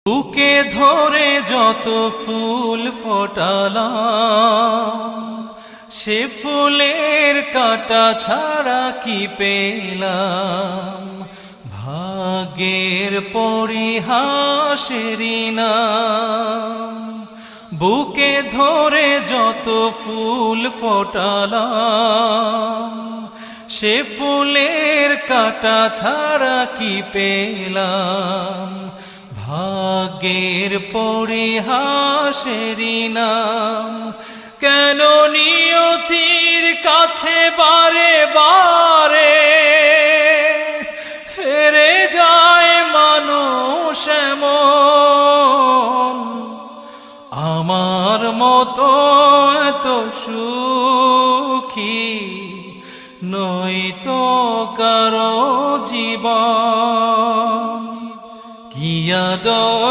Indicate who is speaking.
Speaker 1: বুকে ধরে যত ফুল ফোটালাম, সে ফুলের কাঁটা ছাড়া কি পেলাম। ভাগ্যের পরিহাসেরই নাম। বুকে ধরে যত ফুল ফোটালাম, সে ফুলের কাঁটা ছাড়া কি পেলাম। ভাগ্যের পরিহাসেরই নাম। কেন নিয়তির কাছে বারে বারে হেরে যায় মানুষ এমন। আমার মতো এত সুখী নয়তো কারো জীবন। কি আদর